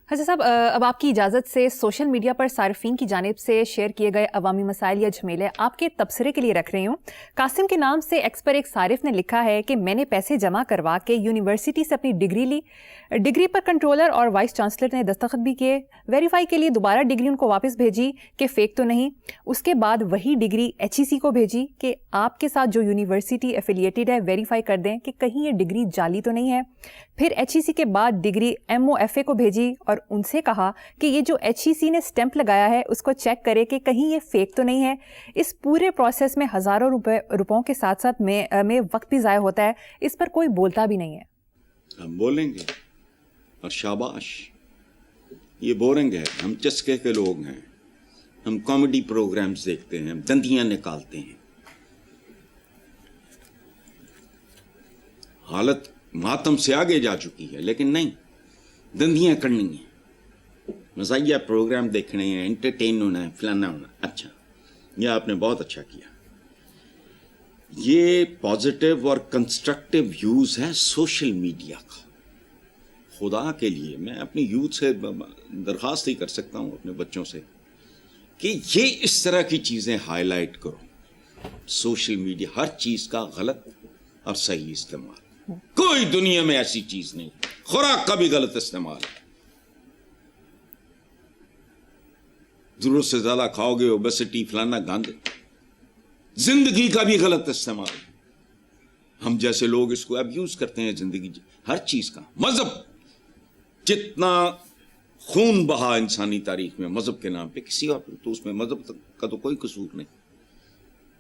حضرت صاحب، اب آپ کی اجازت سے سوشل میڈیا پر صارفین کی جانب سے شیئر کیے گئے عوامی مسائل یا جھمیلے آپ کے تبصرے کے لیے رکھ رہی ہوں۔ قاسم کے نام سے ایکس پر ایک صارف نے لکھا ہے کہ میں نے پیسے جمع کروا کے یونیورسٹی سے اپنی ڈگری لی، ڈگری پر کنٹرولر اور وائس چانسلر نے دستخط بھی کیے، ویریفائی کے لیے دوبارہ ڈگری ان کو واپس بھیجی کہ فیک تو نہیں، اس کے بعد وہی ڈگری HEC کو بھیجی کہ آپ کے ساتھ جو یونیورسٹی ایفیلیٹڈ ہے ویریفائی کر دیں کہ کہیں یہ ڈگری جعلی تو نہیں ہے۔ پھر HEC کے بعد ڈگری MOFA کو بھیجی اور ان سے کہا کہ یہ جو HEC نے سٹیمپ لگایا ہے اس کو چیک کرے کہ کہیں یہ فیک تو نہیں ہے۔ اس پورے پروسیس میں ہزاروں روپوں کے ساتھ ساتھ میں وقت بھی ضائع ہوتا ہے، اس پر کوئی بولتا بھی نہیں ہے۔ ہم بولیں گے اور شاباش، یہ بورنگ ہے، ہم چسکے کے لوگ ہیں، ہم کامیڈی پروگرامز دیکھتے ہیں، ہم دندیاں نکالتے ہیں، حالت ماتم سے آگے جا چکی ہے، لیکن نہیں، دندیاں کرنی ہیں، مزاحیہ پروگرام دیکھنے ہیں، انٹرٹین ہونا ہے، فلانا ہونا۔ اچھا، یہ آپ نے بہت اچھا کیا۔ یہ پازیٹیو اور کنسٹرکٹیو یوز ہے سوشل میڈیا کا۔ خدا کے لیے میں اپنی یوتھ سے درخواست ہی کر سکتا ہوں، اپنے بچوں سے، کہ یہ اس طرح کی چیزیں ہائی لائٹ کرو۔ سوشل میڈیا ہر چیز کا غلط اور صحیح استعمال، کوئی دنیا میں ایسی چیز نہیں۔ خوراک کا بھی غلط استعمال ہے، ضرورت سے زیادہ کھاؤ گے، اوبیسٹی، فلانا گند۔ زندگی کا بھی غلط استعمال، ہم جیسے لوگ اس کو ابیوز کرتے ہیں، زندگی ہر چیز کا۔ مذہب، جتنا خون بہا انسانی تاریخ میں مذہب کے نام پہ، کسی اور تو اس میں مذہب کا تو کوئی قصور نہیں۔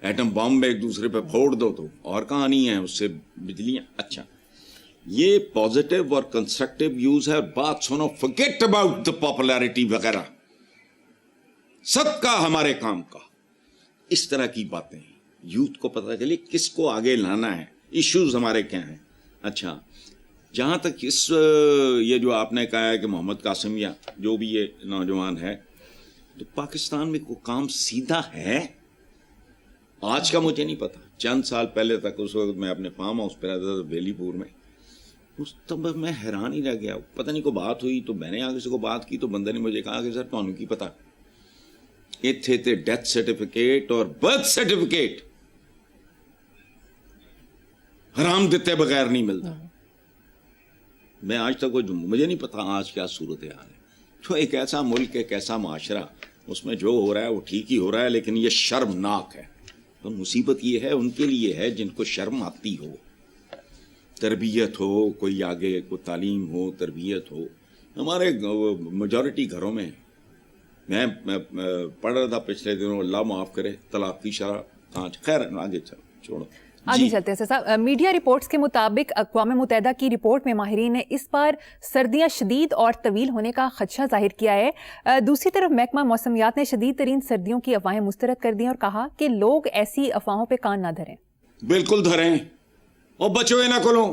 ایٹم بم میں ایک دوسرے پہ پھوڑ دو تو اور کہانی ہے، اس سے بجلیاں۔ اچھا، یہ پازیٹیو اور کنسٹرکٹیو یوز ہے۔ بات سنو، forget about the popularity وغیرہ، صدقہ ہمارے کام کا۔ اس طرح کی باتیں یوتھ کو پتہ چلے کس کو آگے لانا ہے، ایشوز ہمارے کیا ہیں۔ اچھا، جہاں تک یہ جو آپ نے کہا ہے کہ محمد قاسم یا جو بھی یہ نوجوان ہے، تو پاکستان میں کوئی کام سیدھا ہے؟ آج کا مجھے نہیں پتا، چند سال پہلے تک، اس وقت میں اپنے فارم ہاؤس پہ رہتا تھا بیلی پور میں، اس تب میں حیران ہی رہ گیا۔ پتہ نہیں کوئی بات ہوئی تو میں نے آگے سے کوئی بات کی تو بندے نے مجھے کہا کہ سر تمہیں کی پتا، اتنے تے ڈیتھ سرٹیفکیٹ اور برتھ سرٹیفکیٹ حرام دیتے بغیر نہیں ملتا۔ میں آج تک مجھے نہیں پتا آج کیا صورتحال ہے۔ تو ایک ایسا ملک، ایک ایسا معاشرہ، اس میں جو ہو رہا ہے وہ ٹھیک ہی ہو رہا ہے، لیکن یہ شرمناک ہے۔ تو مصیبت یہ ہے ان کے لیے ہے جن کو شرم آتی ہو، تربیت ہو، کوئی آگے کوئی تعلیم ہو، تربیت ہو۔ ہمارے میجورٹی گھروں میں، میں پڑھ رہا تھا پچھلے دنوں، اللہ معاف کرے، طلاق کی شرح کانچ، خیر آگے چھوڑو، آگے چلتے ہیں صاحب۔ میڈیا رپورٹس کے مطابق اقوام متحدہ کی رپورٹ میں ماہرین نے اس بار سردیاں شدید اور طویل ہونے کا خدشہ ظاہر کیا ہے۔ دوسری طرف محکمہ موسمیات نے شدید ترین سردیوں کی افواہیں مسترد کر دیں اور کہا کہ لوگ ایسی افواہوں پہ کان نہ دھریں۔ بالکل دھریں اور بچو نہ کھلو۔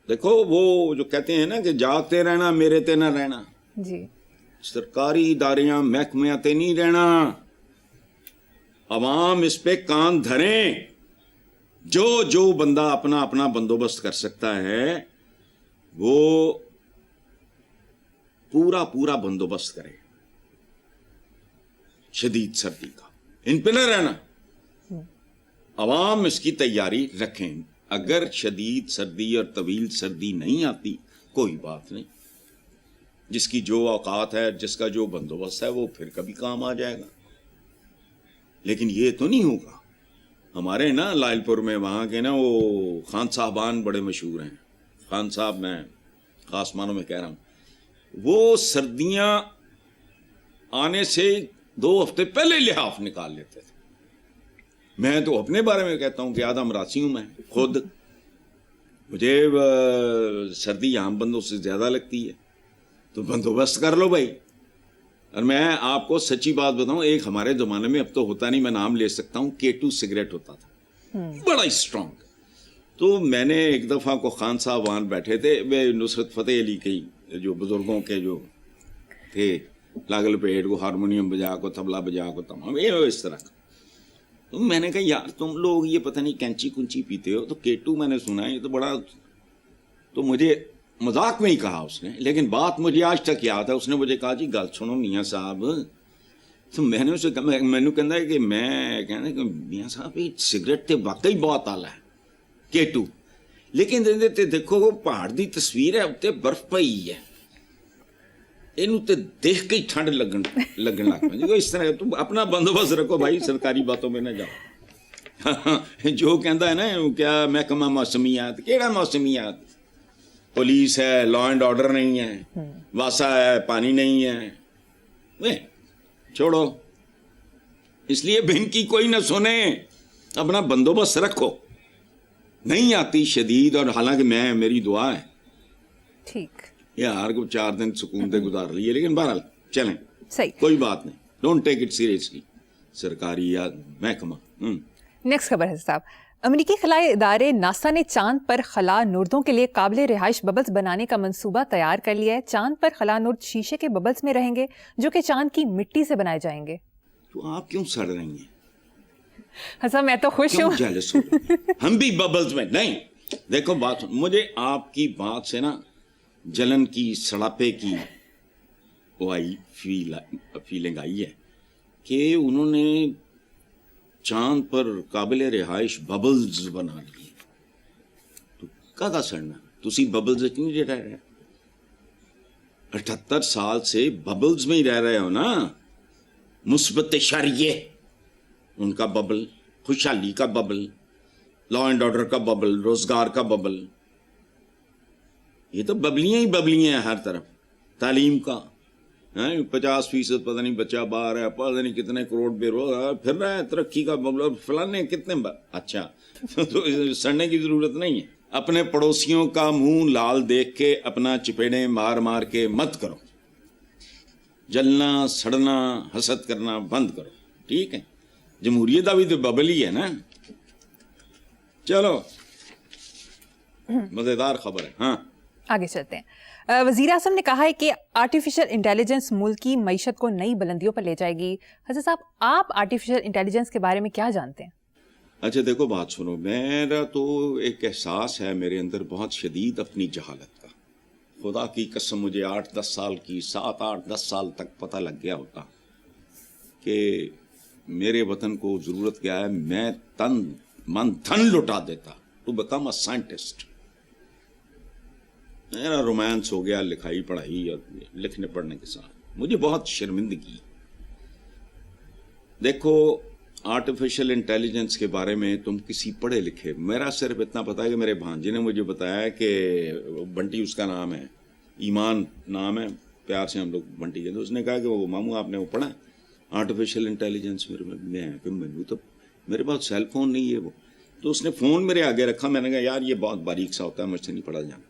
دیکھو وہ جو کہتے ہیں نا کہ جاگتے رہنا میرے تے نہ رہنا، جی، سرکاری اداریاں محکمیاں تے نہیں رہنا، عوام اس پہ کان دھریں۔ جو بندہ اپنا اپنا بندوبست کر سکتا ہے وہ پورا بندوبست کرے شدید سردی کا، ان پہ نہ رہنا۔ عوام اس کی تیاری رکھیں، اگر شدید سردی اور طویل سردی نہیں آتی کوئی بات نہیں، جس کی جو اوقات ہے، جس کا جو بندوبست ہے، وہ پھر کبھی کام آ جائے گا۔ لیکن یہ تو نہیں ہوگا۔ ہمارے نا لائل پور میں وہاں کے نا وہ خان صاحبان بڑے مشہور ہیں، خان صاحب میں خاص معنوں میں کہہ رہا ہوں، وہ سردیاں آنے سے 2 ہفتے پہلے لحاف نکال لیتے تھے۔ میں تو اپنے بارے میں کہتا ہوں کہ آدھا مراسی ہوں میں خود، مجھے سردی عام بندوں سے زیادہ لگتی ہے، تو بندوبست کر لو بھائی۔ اور میں آپ کو سچی بات بتاؤں، ایک ہمارے زمانے میں، اب تو ہوتا نہیں، میں نام لے سکتا ہوں، K2 سگریٹ ہوتا تھا، بڑا اسٹرانگ۔ تو میں نے ایک دفعہ کو خان صاحب وہاں بیٹھے تھے، وہ نصرت فتح علی کی جو بزرگوں کے جو تھے، لاگل پیٹ کو ہارمونیم بجا کو، طبلہ بجا کو، تمام یہ اس طرح کا۔ تو میں نے کہا یار تم لوگ یہ پتہ نہیں کینچی کنچی پیتے ہو، تو K2 میں نے سنا ہے یہ تو بڑا، تو مجھے मजाक में ही कहा उसने, लेकिन बात मुझे आज तक याद है। उसने मुझे कहा जी गल सुनो मियाँ साहब, तो मैंने उसे कहा, मैनू कहता है कि मैं कहना कि मियाँ साहब ये सिगरेट तो वाकई बहुत आला है K2, लेकिन देखो वो पहाड़ की तस्वीर है, उत्ते बर्फ पई है, इनू ते देख के ही ठंड लगन लग पी। इस तरह तुम अपना बंदोबस्त रखो भाई, सरकारी बातों में ना जाओ। जो कहता है ना क्या महकमा मौसमियात, केड़ा मौसमियात, पुलिस है, लॉ एंड ऑर्डर नहीं है, वासा है, पानी नहीं है, वे छोड़ो। इसलिए बिन की कोई ना सुने, अपना बंदोबस्त रखो। नहीं आती शदीद, और हालांकि मैं मेरी दुआ है ठीक, यार को 4 दिन सुकून से गुजार लिए, लेकिन बहरहाल चलें, सही, कोई बात नहीं, डोंट टेक इट सीरियसली, सरकारी या महकमा। नेक्स्ट खबर है साहब। अमेरिकी खलाई इदारे नासा ने चांद पर खला नुर्दों के लिए काबिल रिहाइश बबल्स बनाने का मंसूबा तैयार कर लिया है। चांद पर खला नुर्द शीशे के बबल्स में रहेंगे जो कि चांद की मिट्टी से बनाए जाएंगे। तो आप क्यों सड़ रही हैं? हसन मैं तो खुश हूँ। जेलस हो रही हैं? हम भी बबल्स में नहीं। देखो बात, मुझे आपकी बात से ना जलन की, सड़ापे की वो आई फीलिंग आई है कि उन्होंने चांद पर काबिल रिहाइश बबल्स बना लिए। तो कादा सड़ना, तुसी बबल्स क्यों रह रहे? 78 साल से बबल्स में ही रह रहे हो ना। मुस्बत शरिये उनका बबल, खुशहाली का बबल, लॉ एंड ऑर्डर का बबल, रोजगार का बबल, ये तो बबलियां ही बबलियां हैं हर तरफ। तालीम का 50% पता नहीं बच्चा बाहर है, पता नहीं कितने करोड़ बेरोजगार फिर रहा है, तरक्की का बबला फलाने कितने अच्छा। तो सड़ने की जरूरत नहीं है। अपने पड़ोसियों का मुंह लाल देख के अपना चपेड़े मार मार के मत करो। जलना, सड़ना, हसद करना बंद करो, ठीक है? जमहूरियत का भी तो बबल ही है ना। चलो मजेदार खबर है। हाँ, आगे चलते हैं। वजीर आज़म ने कहा है कि आर्टिफिशियल इंटेलिजेंस मुल्क की मईशत को नई बुलंदियों पर ले जाएगी। हसन साहब, आप आर्टिफिशियल इंटेलिजेंस के बारे में क्या जानते हैं? अच्छा देखो बात सुनो, मेरा तो एक एहसास है मेरे अंदर बहुत शदीद अपनी जहालत का। खुदा की कसम मुझे 8-10 साल की 7-8-10 साल तक पता लग गया होता कि मेरे वतन को जरूरत क्या है, मैं तन मन धन लुटा देता टू बिकम अ साइंटिस्ट। मेरा रोमांस हो गया लिखाई पढ़ाई और लिखने पढ़ने के साथ, मुझे बहुत शर्मिंदगी। देखो आर्टिफिशियल इंटेलिजेंस के बारे में तुम किसी पढ़े लिखे, मेरा सिर्फ इतना पता है कि मेरे भांजे ने मुझे बताया कि बंटी उसका नाम है, ईमान नाम है, प्यार से हम लोग बंटी कहते। उसने कहा कि वो मामू आपने वो पढ़ा आर्टिफिशियल इंटेलिजेंस? मैंने तो मेरे पास सेल फोन नहीं है वो। तो उसने फ़ोन मेरे आगे रखा, मैंने कहा यार ये बहुत बारीक सा होता है, मुझसे नहीं पढ़ा जाना।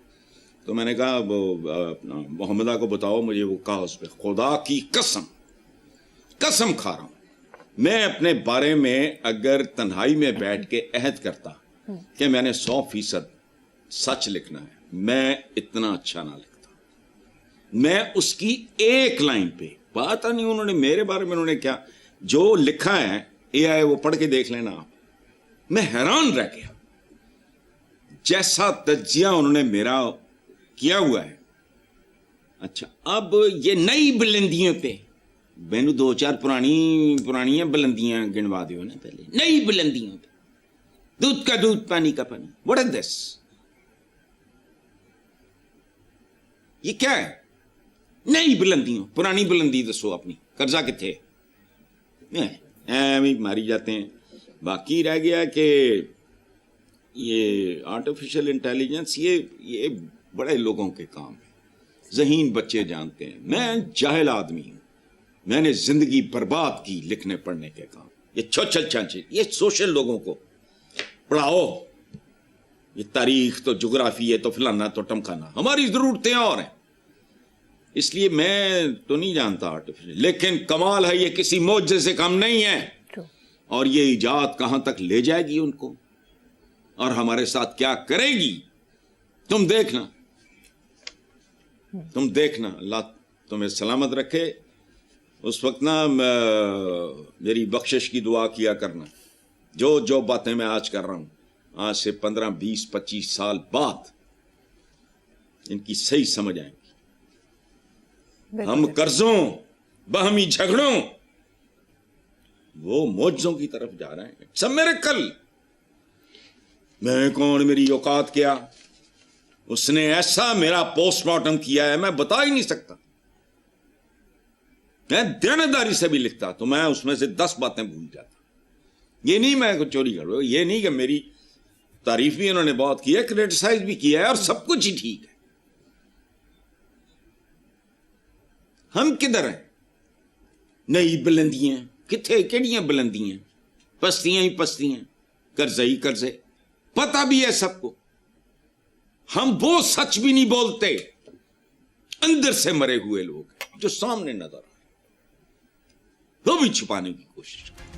तो मैंने कहा वो मोहम्मदा को बताओ मुझे वो कहा उस पर। खुदा की कसम कसम खा रहा हूँ, मैं अपने बारे में अगर तन्हाई में बैठ के अहद करता कि मैंने 100% सच लिखना है, मैं इतना अच्छा ना लिखता। मैं उसकी एक लाइन पे, पता नहीं उन्होंने मेरे बारे में उन्होंने क्या जो लिखा है, AI वो पढ़ के देख लेना आप। मैं हैरान रह गया जैसा तज्जिया उन्होंने मेरा किया हुआ है। अच्छा, अब ये नई बुलंदियों पे मैनू 2-4 पुरानी बुलंदियां गिनवा दो ना। पहले नई बुलंदियों पे, दूध का दूध पानी का पानी, व्हाट इज दिस? ये क्या है? नई बुलंदियों, पुरानी बुलंदी दसो अपनी, कर्जा किथे? ऐਵੇਂ मारी जाते हैं। बाकी रह गया कि ये आर्टिफिशियल इंटेलिजेंस ये बड़े लोगों के काम है, ज़हीन बच्चे जानते हैं। मैं जाहिल आदमी हूँ, मैंने जिंदगी बर्बाद की लिखने पढ़ने के काम। ये छोचल चांचे, ये सोशल लोगों को पढ़ाओ, ये तारीख तो जुग्राफी है तो फलाना तो टमखाना, हमारी जरूरतें और हैं। इसलिए मैं तो नहीं जानता आर्टिफिशियल, लेकिन कमाल है ये किसी मौजे से कम नहीं है। और ये इजाद कहां तक ले जाएगी उनको और हमारे साथ क्या करेगी, तुम देखना, तुम देखना। अल्लाह तुम्हें सलामत रखे। उस वक्त ना मेरी बख्शिश की दुआ किया करना। जो बातें मैं आज कर रहा हूं, आज से 15, 20, 25 साल बाद इनकी सही समझ आएंगी। हम कर्जों, बाहमी झगड़ों, वो मौजों की तरफ जा रहे हैं। सब मेरे कल, मैं कौन, मेरी औकात क्या, उसने ऐसा मेरा पोस्टमार्टम किया है मैं बता ही नहीं सकता। मैं देनदारी से भी लिखता तो मैं उसमें से 10 बातें भूल जाता। ये नहीं मैं कुछ चोरी कर रहा हूं, ये नहीं कि मेरी तारीफ भी उन्होंने बहुत की है, क्रिटिसाइज भी किया है, और सब कुछ ही ठीक है। हम किधर हैं? नई बुलंदियां किथे, केड़ियां बुलंदियां, पस्तियां ही पस्तियां, कर्जे ही कर्जे, पता भी है सबको। हम वो सच भी नहीं बोलते, अंदर से मरे हुए लोग जो सामने नजर आ रहे, वो भी छुपाने की कोशिश करते।